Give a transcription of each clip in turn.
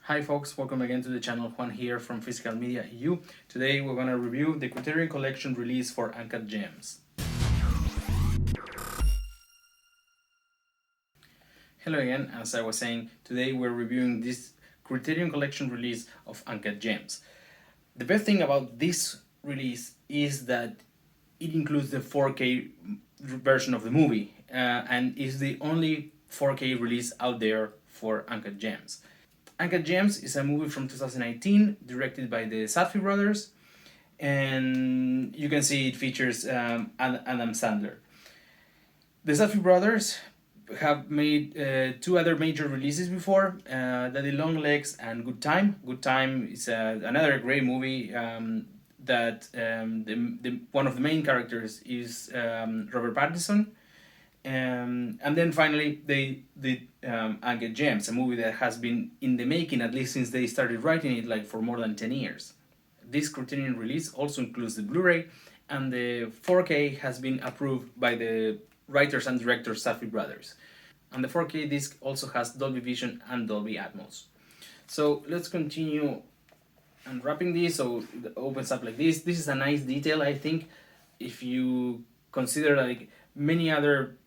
Hi folks, welcome again to the channel. Juan here from Physical Media EU. Today we're going to review the Criterion Collection release for Uncut Gems. Hello again, as I was saying, today we're reviewing this Criterion Collection release of Uncut Gems. The best thing about this release is that it includes the 4K version of the movie and is the only 4K release out there for Uncut Gems. Uncut Gems is a movie from 2019 directed by the Sadfie brothers, and you can see it features Adam Sandler. The Sadfie brothers have made two other major releases before, Daddy Long Legs and Good Time. Good Time is another great movie that one of the main characters is Robert Pattinson. And then finally they did Uncut Gems, a movie that has been in the making at least since they started writing it, like for more than 10 years. This Criterion release also includes the Blu-ray, and the 4K has been approved by the writers and directors Sadfie brothers. And the 4K disc also has Dolby Vision and Dolby Atmos. So let's continue unwrapping this. So it opens up like this. This is a nice detail, I think, if you consider like many other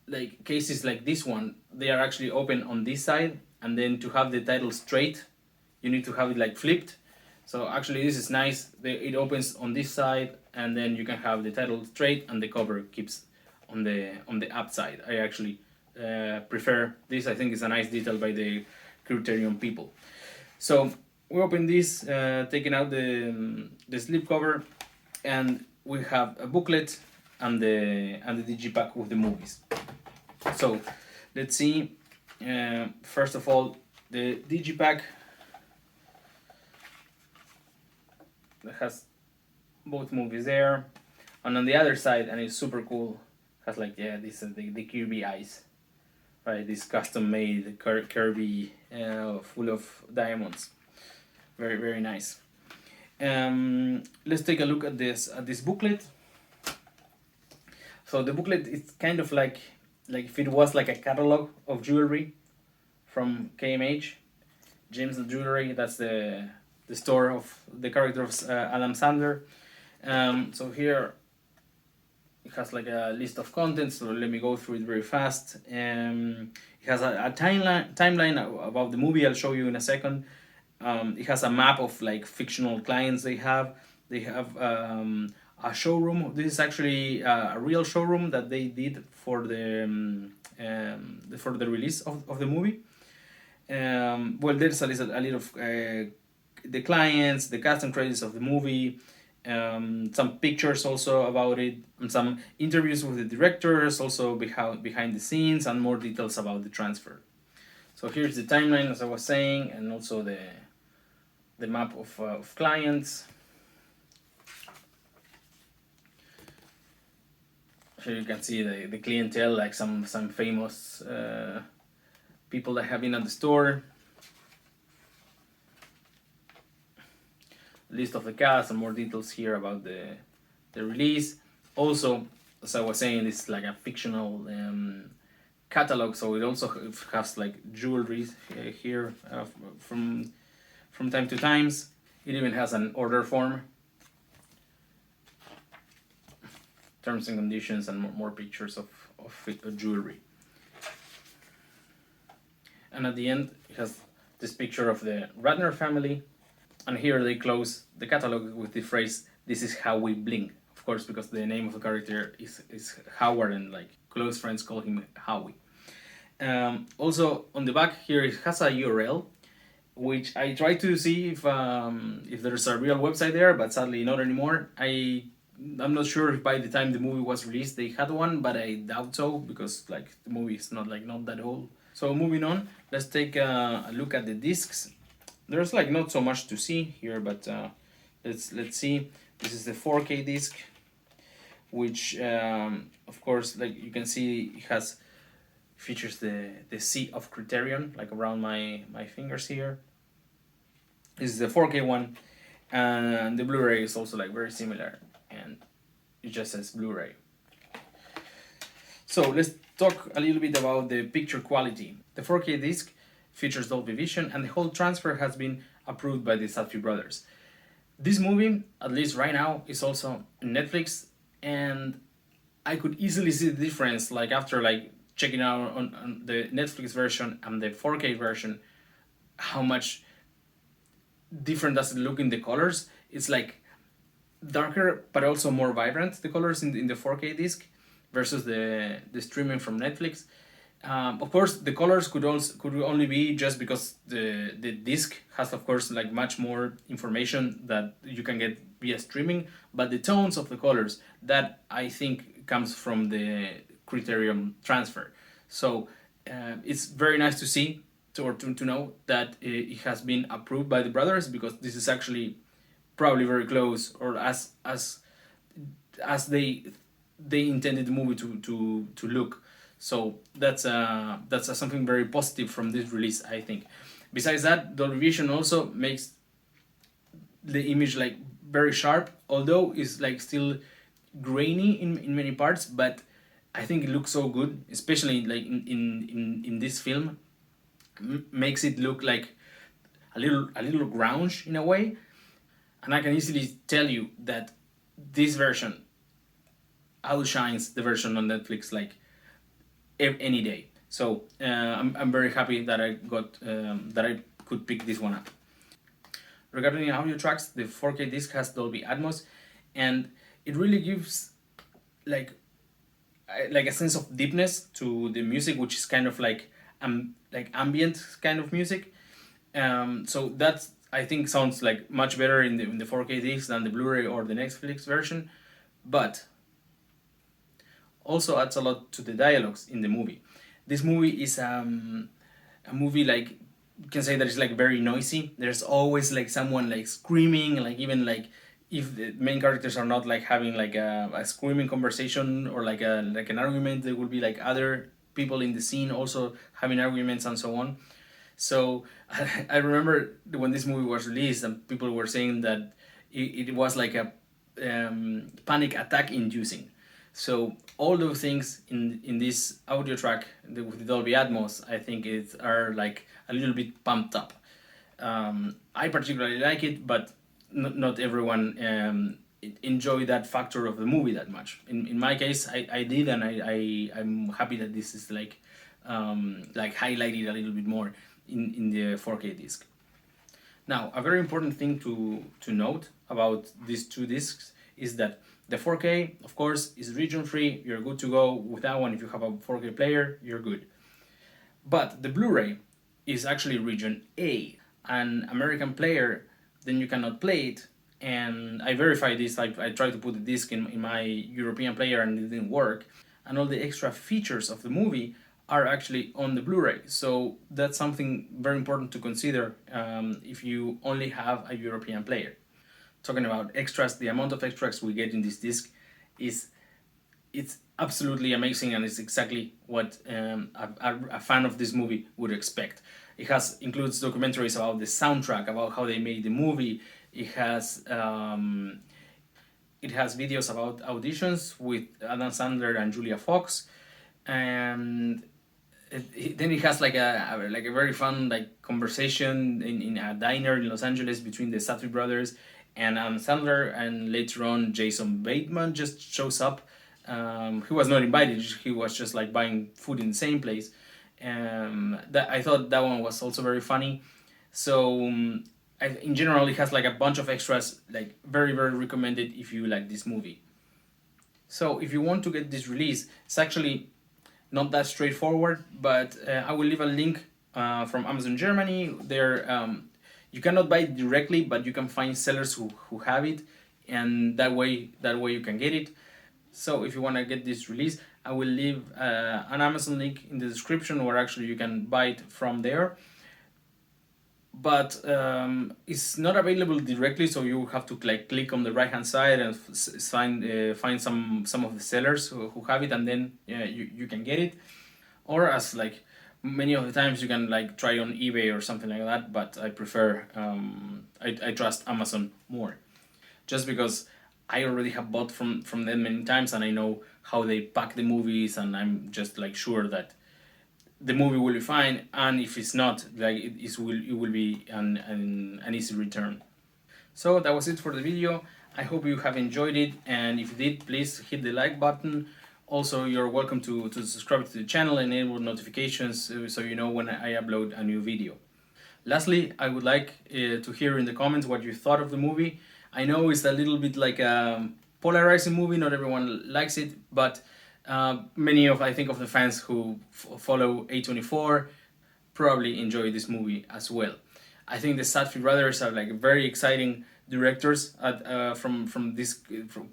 like cases like this one, they are actually open on this side, and then to have the title straight you need to have it like flipped. So actually this is nice. It opens on this side, and then you can have the title straight and the cover keeps on the up side. I actually prefer this. I think it's a nice detail by the Criterion people. So we open this, taking out the slip cover, and we have a booklet and the digipack with the movies. So let's see, first of all, the digipack that has both movies there, and on the other side, and it's super cool, has like, yeah, this is the Kirby eyes, right? This custom made Kirby full of diamonds. Very, very nice. Let's take a look at this booklet. So the booklet is kind of like if it was like a catalog of jewelry from KMH, James the Jewelry. That's the store of the character of Adam Sandler. So here it has like a list of contents. So let me go through it very fast. It has a timeline about the movie. I'll show you in a second. It has a map of like fictional clients they have. They have a showroom. This is actually a real showroom that they did for the release of the movie. Well, there's a little of the clients, the cast and credits of the movie, some pictures also about it, and some interviews with the directors, also behind the scenes, and more details about the transfer. So here's the timeline, as I was saying, and also the map of clients. Here you can see the clientele, like some famous people that have been at the store. List of the cast and more details here about the release. Also, as I was saying, this is like a fictional catalog, so it also has like jewelry here from time to times. It even has an order form, terms and conditions, and more pictures of jewelry. And at the end it has this picture of the Ratner family, and here they close the catalog with the phrase, "This is how we bling," of course, because the name of the character is Howard, and like close friends call him Howie. Also on the back here it has a URL, which I tried to see if there's a real website there, but sadly not anymore. I'm not sure if by the time the movie was released they had one, but I doubt so, because like the movie is not that old. So moving on, let's take a look at the discs. There's like not so much to see here, but let's see. This is the 4K disc, which of course, like you can see, it features the C of Criterion like around my fingers here. This is the 4K one, and the Blu-ray is also like very similar, and it just says Blu-ray. So let's talk a little bit about the picture quality. The 4K disc features Dolby Vision, and the whole transfer has been approved by the Sadfie brothers. This movie, at least right now, is also on Netflix, and I could easily see the difference, like after like checking out on the Netflix version and the 4K version, how much different does it look in the colors. It's like darker but also more vibrant, the colors in the 4K disc versus the streaming from Netflix. Of course, the colors could only be just because the disc has, of course, like much more information that you can get via streaming. But the tones of the colors, that I think comes from the Criterion transfer. So it's very nice to see to know that it has been approved by the brothers, because this is actually probably very close, or as they intended the movie to look. So that's something very positive from this release, I think. Besides that, Dolby Vision also makes the image like very sharp, although it's like still grainy in many parts, but I think it looks so good, especially like in this film. Makes it look like a little grunge in a way, and I can easily tell you that this version outshines the version on Netflix like any day. So I'm very happy that I got that I could pick this one up. Regarding audio tracks, the 4K disc has Dolby Atmos, and it really gives like a sense of deepness to the music, which is kind of like ambient kind of music. So that's, I think, sounds like much better in the 4K disc than the Blu-ray or the Netflix version, but also adds a lot to the dialogues in the movie. This movie is a movie like, you can say that it's like very noisy. There's always like someone like screaming, like even like if the main characters are not like having like a screaming conversation or like an argument, there will be like other people in the scene also having arguments and so on. So I remember when this movie was released and people were saying that it was like a panic attack inducing. So all those things in this audio track with the Dolby Atmos, I think are like a little bit pumped up. I particularly like it, but not everyone enjoy that factor of the movie that much. In my case, I did, and I'm happy that this is like highlighted a little bit more in the 4K disc. Now, a very important thing to note about these two discs is that the 4K, of course, is region free. You're good to go with that one. If you have a 4K player, you're good. But the Blu-ray is actually region A. An American player, then you cannot play it. And I verified this. I tried to put the disc in my European player and it didn't work. And all the extra features of the movie are actually on the Blu-ray. So that's something very important to consider if you only have a European player. Talking about extras, the amount of extras we get in this disc it's absolutely amazing, and it's exactly what a fan of this movie would expect. It includes documentaries about the soundtrack, about how they made the movie. It has videos about auditions with Adam Sandler and Julia Fox, and then it has like a very fun like conversation in a diner in Los Angeles between the Sadfie brothers and Adam Sandler, and later on Jason Bateman just shows up. He was not invited; he was just like buying food in the same place. That I thought that one was also very funny. So in general, it has like a bunch of extras, like very recommended if you like this movie. So if you want to get this release, it's actually not that straightforward, but I will leave a link from Amazon Germany. There, you cannot buy it directly, but you can find sellers who have it, and that way you can get it. So if you want to get this release, I will leave an Amazon link in the description where actually you can buy it from there. But it's not available directly, so you have to like click on the right hand side and find some of the sellers who have it, and then you can get it. Or as like many of the times you can like try on eBay or something like that, but I prefer I trust Amazon more, just because I already have bought from them many times and I know how they pack the movies, and I'm just like sure that the movie will be fine, and if it's not, like it will be an easy return. So that was it for the video. I hope you have enjoyed it, and if you did, please hit the like button. Also, you're welcome to subscribe to the channel and enable notifications so you know when I upload a new video. Lastly, I would like to hear in the comments what you thought of the movie. I know it's a little bit like a polarizing movie, not everyone likes it, but many of, I think, of the fans who follow A24 probably enjoy this movie as well. I think the Sadfie brothers are like very exciting directors from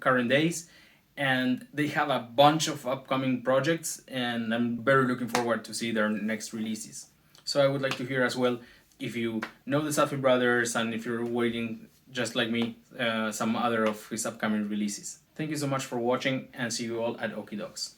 current days, and they have a bunch of upcoming projects, and I'm very looking forward to see their next releases. So I would like to hear as well if you know the Sadfie brothers and if you're waiting, just like me, some other of his upcoming releases. Thank you so much for watching, and see you all at Okie Dogs.